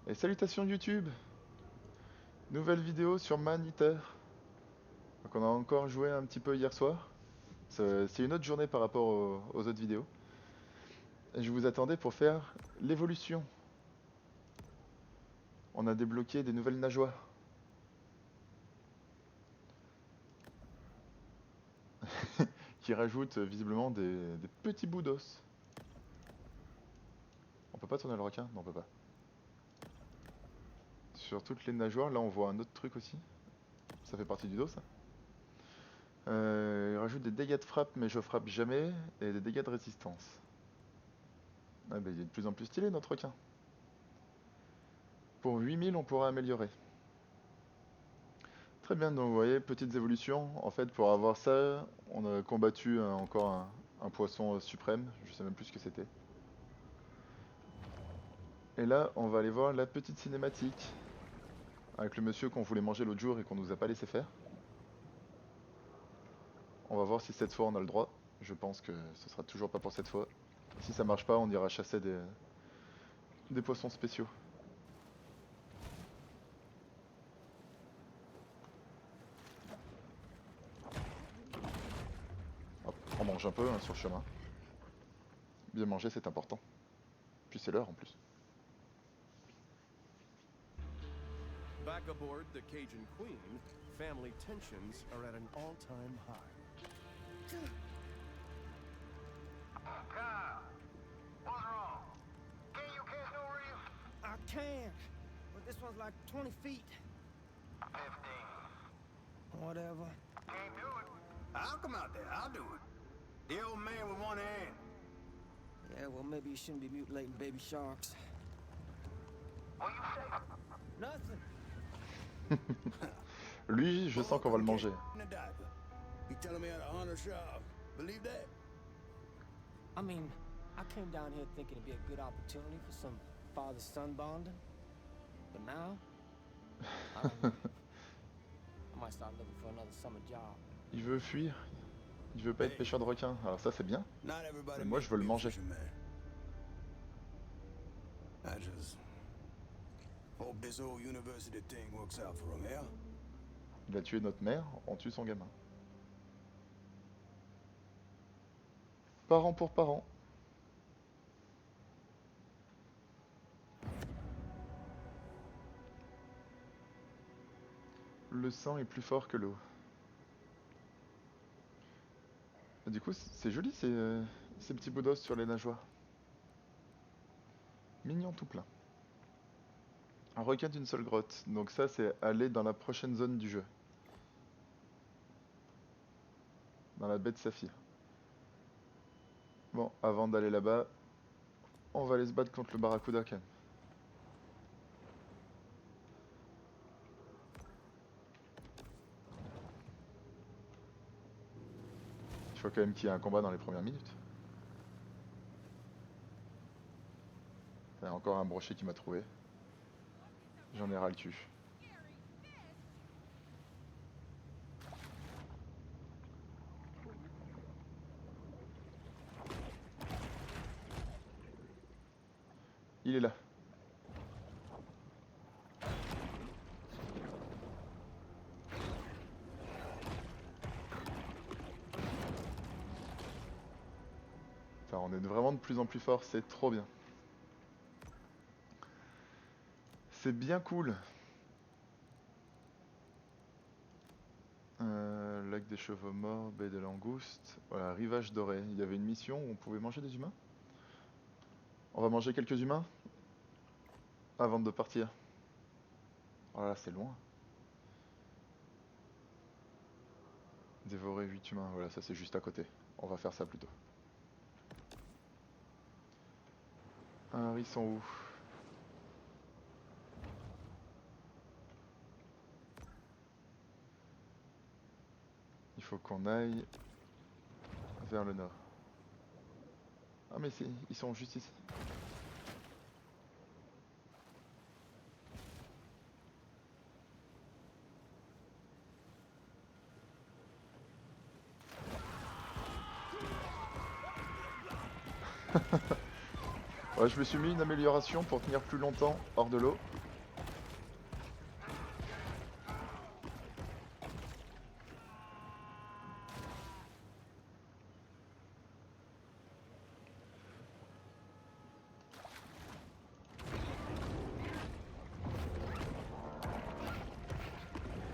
Et salutations YouTube! Nouvelle vidéo sur Man Eater. Donc on a encore joué un petit peu hier soir. C'est une autre journée par rapport aux autres vidéos. Et je vous attendais pour faire l'évolution. On a débloqué des nouvelles nageoires. Qui rajoutent visiblement des petits bouts d'os. On peut pas tourner le requin? Non, on peut pas. Sur toutes les nageoires, là on voit un autre truc aussi. Ça fait partie du dos ça. Il rajoute des dégâts de frappe mais je frappe jamais. Et des dégâts de résistance. Ah bah, il est de plus en plus stylé notre requin. Pour 8000 on pourra améliorer. Très bien, donc vous voyez, petites évolutions. En fait, pour avoir ça, on a combattu encore un poisson suprême. Je sais même plus ce que c'était. Et là, on va aller voir la petite cinématique. Avec le monsieur qu'on voulait manger l'autre jour et qu'on nous a pas laissé faire. On va voir si cette fois on a le droit. Je pense que ce sera toujours pas pour cette fois. Si ça marche pas, on ira chasser des poissons spéciaux. Hop, on mange un peu hein, sur le chemin. Bien manger, c'est important. Puis c'est l'heure en plus. Back aboard the Cajun Queen, family tensions are at an all-time high. Kyle, what's wrong? Can you catch no reef? I can, but this one's like 20 feet. 15. Whatever. Can't do it. I'll come out there. I'll do it. The old man with one hand. Yeah, well, maybe you shouldn't be mutilating baby sharks. What you say? Nothing. Lui, je sens qu'on va le manger. In a diaper. He telling me how to honor shark. Believe that? I mean, I came down here thinking it'd be a good opportunity for some father-son bonding. But now, I don't know. I might start looking for another summer job. Il veut fuir. Il veut pas être pêcheur de requin. Alors ça, c'est bien. Not everybody Mais moi, je veux le makes manger. big fisherman. I just hope this whole university thing works out for him, yeah? Il a tué notre mère, on tue son gamin. Parent pour parent. Le sang est plus fort que l'eau. Du coup, c'est joli ces petits bouts d'os sur les nageoires. Mignon tout plein. Un requin d'une seule grotte. Donc ça, c'est aller dans la prochaine zone du jeu. Dans la baie de Saphir. Bon, avant d'aller là-bas, on va aller se battre contre le barracuda quand même. Il faut quand même qu'il y ait un combat dans les premières minutes. Il y a encore un brochet qui m'a trouvé. J'en ai ras le cul. Il est là. Enfin, on est vraiment de plus en plus fort, c'est trop bien. C'est bien cool. Lac des chevaux morts, baie des langoustes. Voilà, rivage doré. Il y avait une mission où on pouvait manger des humains. On va manger quelques humains avant de partir. Oh là, c'est loin. Dévorer 8 humains, voilà, ça c'est juste à côté. On va faire ça plutôt. Ah, ils sont où? Il faut qu'on aille vers le nord. Ah mais ils sont juste ici. Ouais, je me suis mis une amélioration pour tenir plus longtemps hors de l'eau.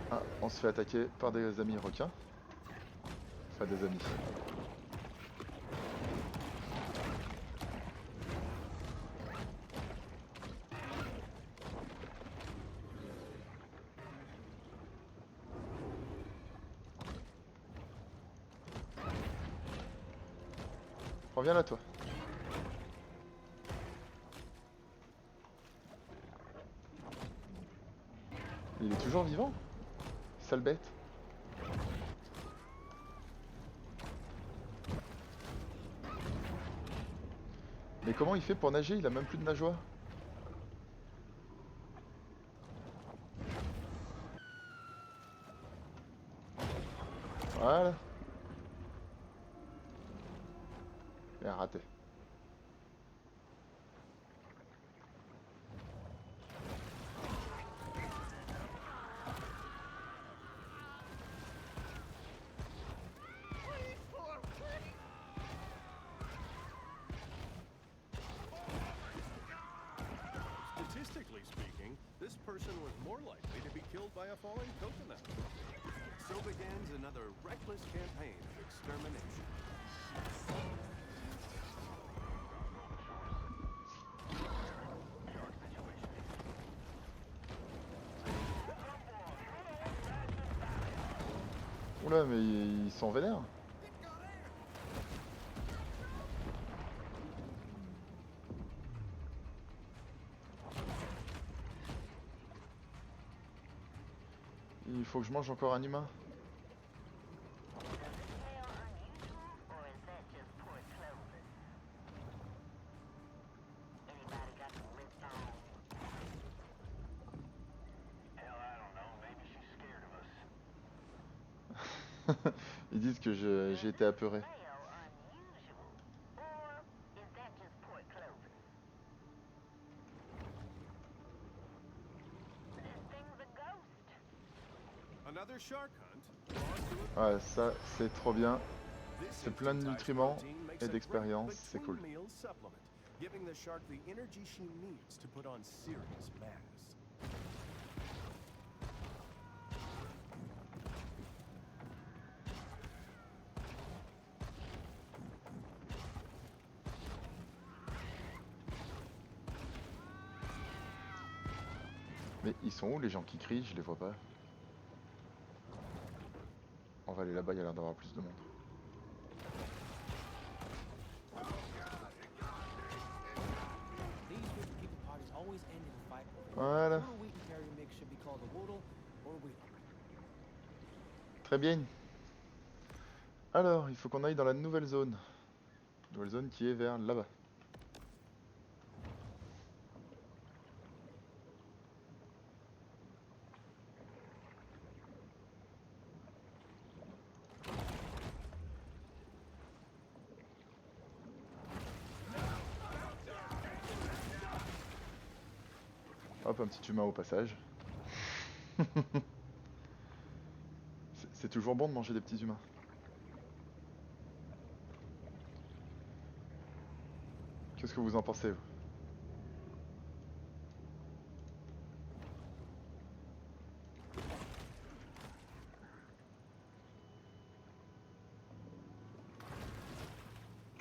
Ah, on se fait attaquer par des amis requins. Enfin, des amis. Reviens là, toi. Il est toujours vivant? Sale bête. Mais comment il fait pour nager? Il a même plus de nageoire. Voilà. Il a raté. Statistically speaking, this person was more likely to be killed by a falling coconut. So begins another reckless campaign of extermination. Oula, mais ils sont vénères. Il faut que je mange encore un humain. Ils disent que j'ai été apeuré. Another shark hunt. Ouais, ça c'est trop bien. This C'est plein de institute-sized nutriments protein makes et a d'expérience, great c'est cool. between meal supplement, giving the shark the energy she needs to put on serious mass. Mais ils sont où les gens qui crient? Je les vois pas. On va aller là-bas, il y a l'air d'avoir plus de monde. These group of people parties always end in a fight. Voilà. Woodle wheat and carrier mix should be called a woodle or a wheat. Très bien. Alors, il faut qu'on aille dans la nouvelle zone. Nouvelle zone qui est vers là-bas. Hop, un petit humain au passage. C'est toujours bon de manger des petits humains. Qu'est-ce que vous en pensez, vous?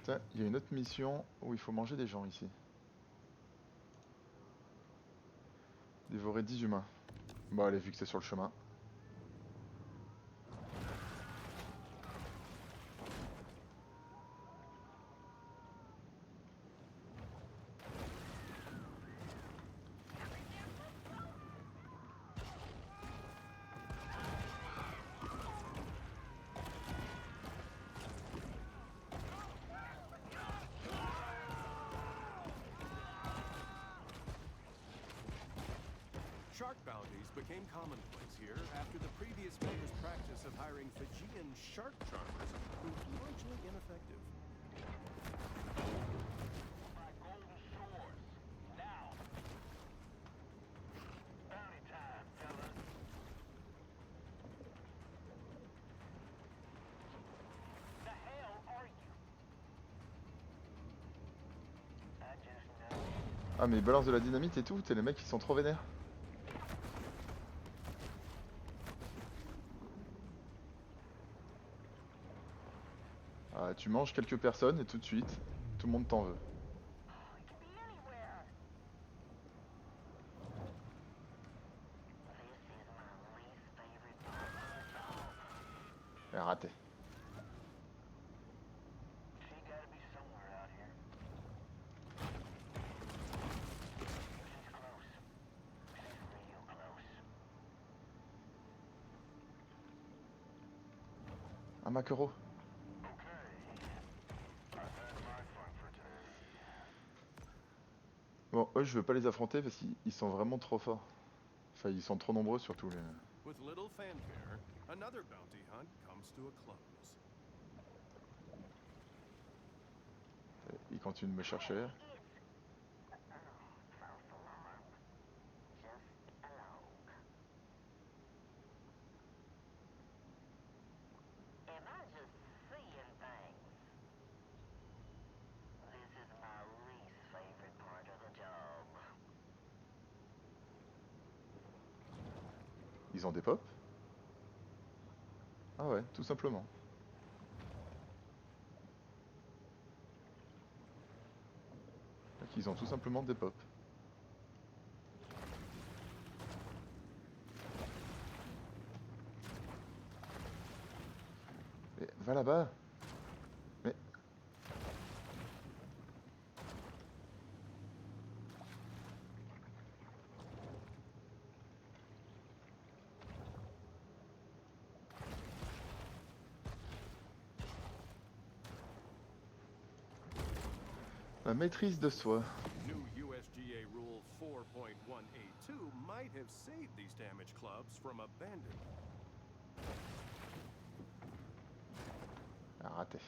Tiens, il y a une autre mission où il faut manger des gens ici. Dévorer 10 humains. Bon allez, vu que c'est sur le chemin. Shark bounties became commonplace here after the previous mayor's practice of hiring Fijian shark charmers proved largely ineffective. My golden sword. Ah mais ils balancent de la dynamite et tout, t'es les mecs qui sont trop vénères. Ah, tu manges quelques personnes et tout de suite, tout le monde t'en veut. It could be anywhere. This is my least favorite part of the job. Et raté. She gotta be somewhere out here. She's close. She's real close. Un maquereau. Bon, eux je veux pas les affronter parce qu'ils sont vraiment trop forts. Enfin, ils sont trop nombreux surtout. With little fanfare, another bounty hunt comes to a close. Ils continuent de me chercher. It's false alarm. Just a log. Am I just seeing things? This is my least favorite part of the job. Ils ont des pops? Ah ouais, tout simplement. Donc, ils ont tout simplement des pops. Mais va là-bas. Mais... La maîtrise de soi. New USGA Rule 4.182 might have saved these damaged clubs from abandonment. Ah, raté.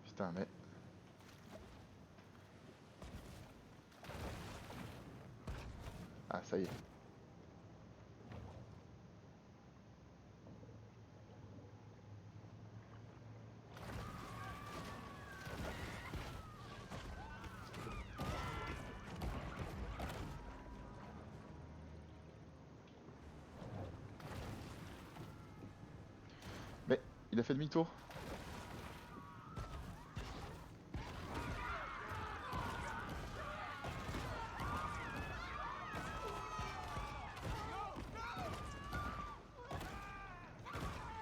Putain, mais... Ah, ça y est. Mais, il a fait demi-tour.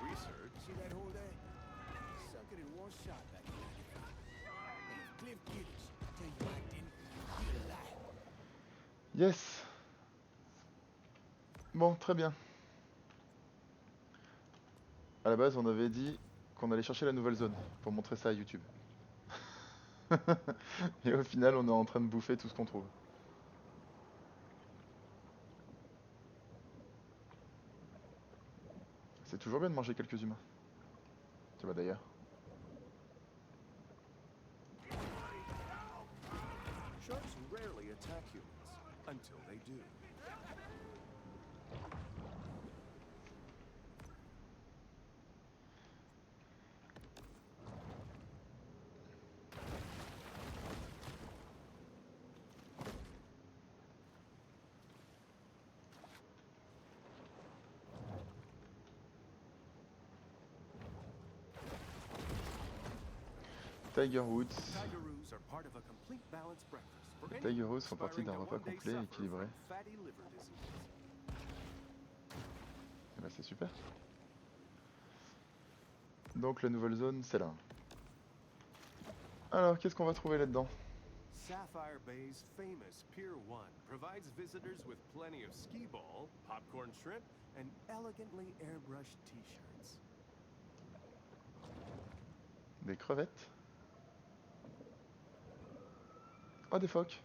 Research See that hole there? Suck it in one shot back in 95. And if Cliff Gibbons tell you I didn't, he'll lie. Yes. Bon, très bien. À la base, on avait dit qu'on allait chercher la nouvelle zone pour montrer ça à YouTube. Et au final, on est en train de bouffer tout ce qu'on trouve. C'est toujours bien de manger quelques humains. Tu vois d'ailleurs. sharks rarely attack humans until they do. Tiger Woods. Tigeroos are part of a complete balanced breakfast for Les anyone Tigeroos font partie d'un aspiring to repas one day complet et suffer équilibré. from fatty liver disease. Eh ben, c'est super. Donc la nouvelle zone, c'est là. Alors, qu'est-ce qu'on va trouver là-dedans? Sapphire Bay's famous Pier 1 provides visitors with plenty of skee ball, popcorn shrimp, and elegantly airbrushed t-shirts. Des crevettes. Oh, des phoques.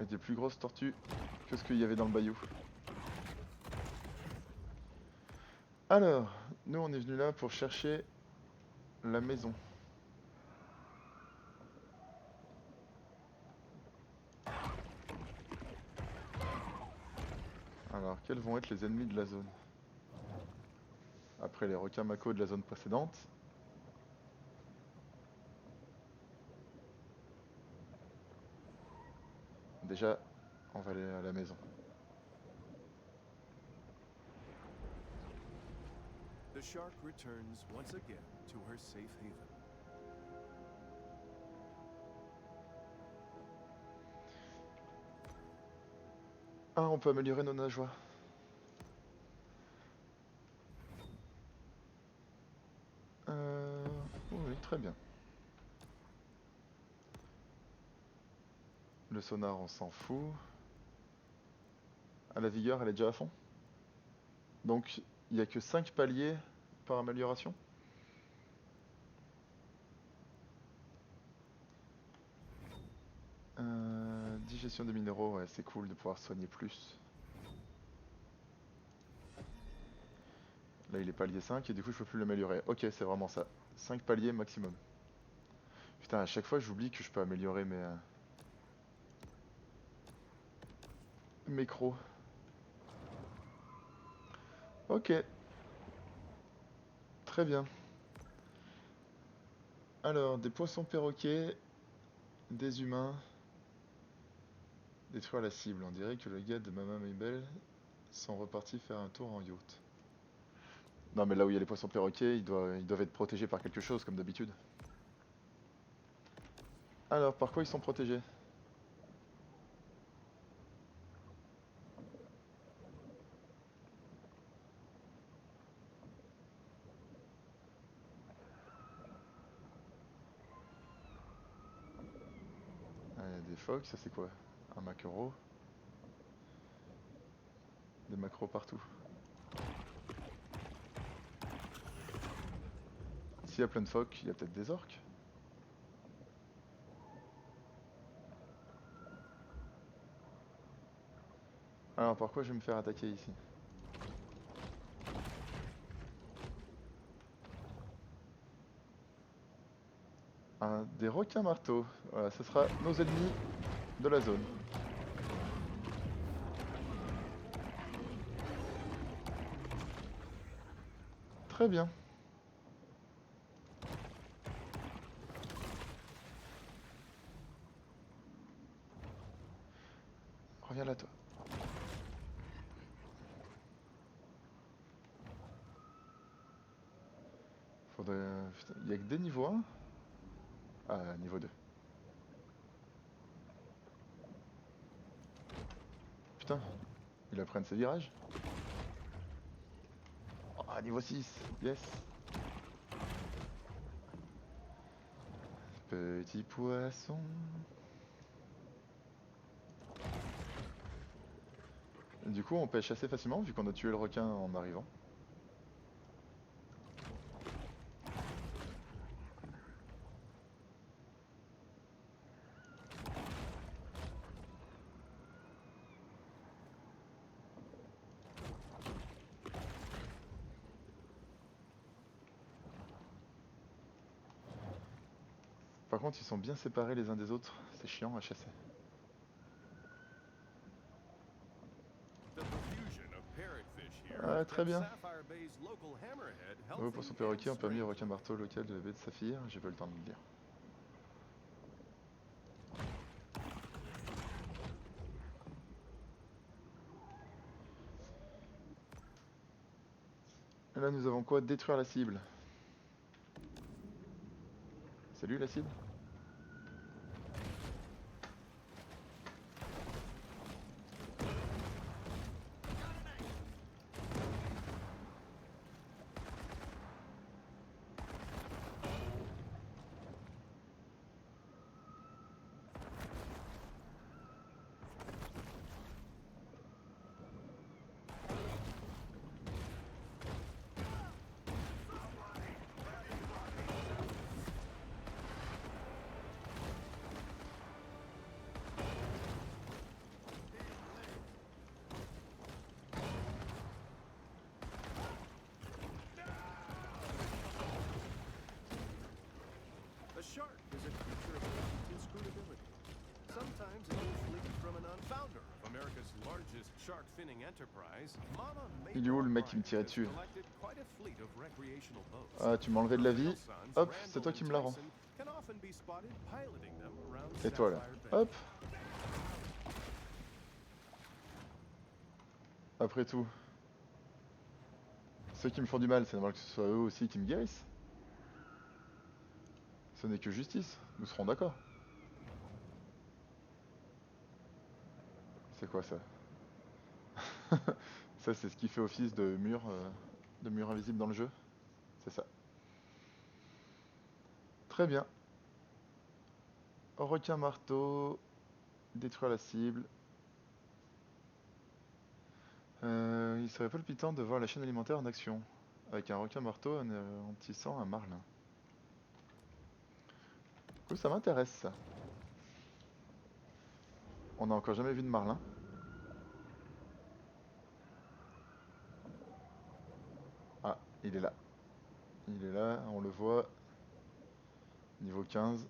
Et des plus grosses tortues que ce qu'il y avait dans le bayou. Alors, nous on est venu là pour chercher la maison. Alors, quels vont être les ennemis de la zone? Ah, après les requins mako de la zone précédente. Déjà, on va aller à la maison. The shark returns once again to her safe haven. Ah, on peut améliorer nos nageoires. Oui, très bien. Le sonar, on s'en fout. Ah, la vigueur, elle est déjà à fond. Donc, il n'y a que 5 paliers par amélioration. Digestion des minéraux, ouais, c'est cool de pouvoir soigner plus. Là, il est palier 5 et du coup, je peux plus l'améliorer. Ok, c'est vraiment ça. 5 paliers maximum. Putain, à chaque fois, j'oublie que je peux améliorer mes crocs. Ok. Très bien. Alors, des poissons perroquets, des humains. Détruire la cible. On dirait que le gars de Mama Mabel sont repartis faire un tour en yacht. Non, mais là où il y a les poissons perroquets, ils doivent être protégés par quelque chose, comme d'habitude. Alors, par quoi ils sont protégés? Ah, il y a des phoques, ça c'est quoi? Un maquereau. Des maquereaux partout. S'il y a plein de phoques, il y a peut-être des orques. Alors, pourquoi je vais me faire attaquer ici? Des requins marteaux. Voilà, ce sera nos ennemis de la zone. Très bien. Reviens là, toi. Faudrait... putain, il y a que des niveaux 1? Ah, niveau 2. Putain, il va prendre ses virages. Ah, niveau 6, yes. Petit poisson. Du coup, on pêche assez facilement vu qu'on a tué le requin en arrivant. Par contre, ils sont bien séparés les uns des autres. C'est chiant à chasser. The profusion of parrotfish here Ah, has très kept bien. Sapphire Bay's local hammerhead Nouveau healthy poisson and perroquet, on peut amener le requin strengthened. marteau local de la baie de Saphir. J'ai pas eu le temps de le dire. Et là, nous avons quoi? Détruire la cible. Salut la cible. A shark is a creature of inscrutability. Sometimes it will flee from an unfounder of America's largest shark finning enterprise. Mama Il est où le Mabel mec qui me O'Brien tirait has dessus? collected quite a fleet of recreational boats. Ah, tu m'as enlevé de la vie. Real sons, Hop, c'est toi Randall qui and me la rends. Tyson can often be spotted piloting them around Et toi là. Sapphire Bay. Hop. Après tout, ceux qui me font du mal, c'est normal que ce soit eux aussi qui me guérissent. Ce n'est que justice, nous serons d'accord. C'est quoi ça? Ça, c'est ce qui fait office de mur invisible dans le jeu. C'est ça. Très bien. Requin marteau, détruire la cible. Il serait palpitant de voir la chaîne alimentaire en action, avec un requin marteau anéantissant un marlin. Du coup, ça m'intéresse ça. On n'a encore jamais vu de marlin. Ah, il est là. Il est là, on le voit. Niveau 15.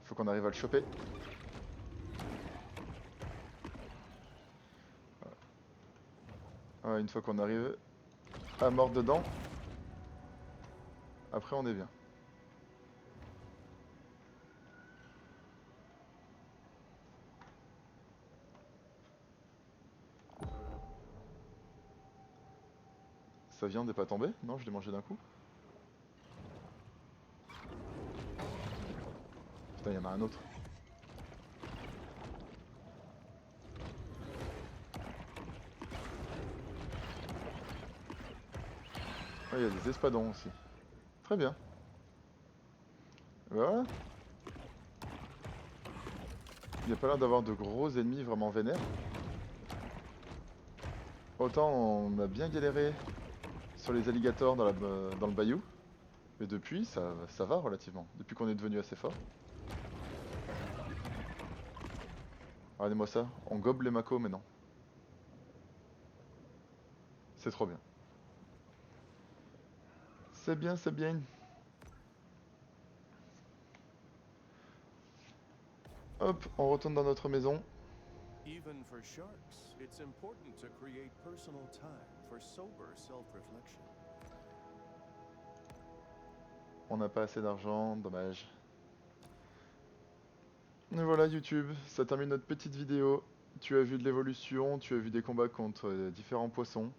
Faut qu'on arrive à le choper. Ouais, une fois qu'on arrive à mordre dedans, après on est bien. Sa viande n'est pas tombée? Non, je l'ai mangé d'un coup. Putain, il y en a un autre. Ah, il y a des espadons aussi. Très bien. Voilà. Il n'y a pas l'air d'avoir de gros ennemis vraiment vénères. Autant on a bien galéré sur les alligators dans le bayou. Mais depuis, ça va relativement. Depuis qu'on est devenu assez fort. Regardez-moi ça. On gobe les macos maintenant. C'est trop bien. C'est bien, c'est bien. Hop, on retourne dans notre maison. Even for sharks, it's important to create personal time for sober self-reflection. On n'a pas assez d'argent, dommage. Et voilà YouTube, ça termine notre petite vidéo. Tu as vu de l'évolution, tu as vu des combats contre différents poissons.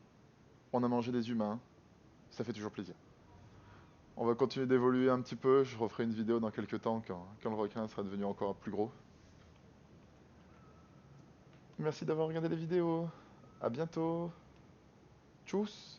On a mangé des humains, ça fait toujours plaisir. On va continuer d'évoluer un petit peu, je referai une vidéo dans quelques temps quand le requin sera devenu encore plus gros. Merci d'avoir regardé les vidéos, à bientôt, tchuss.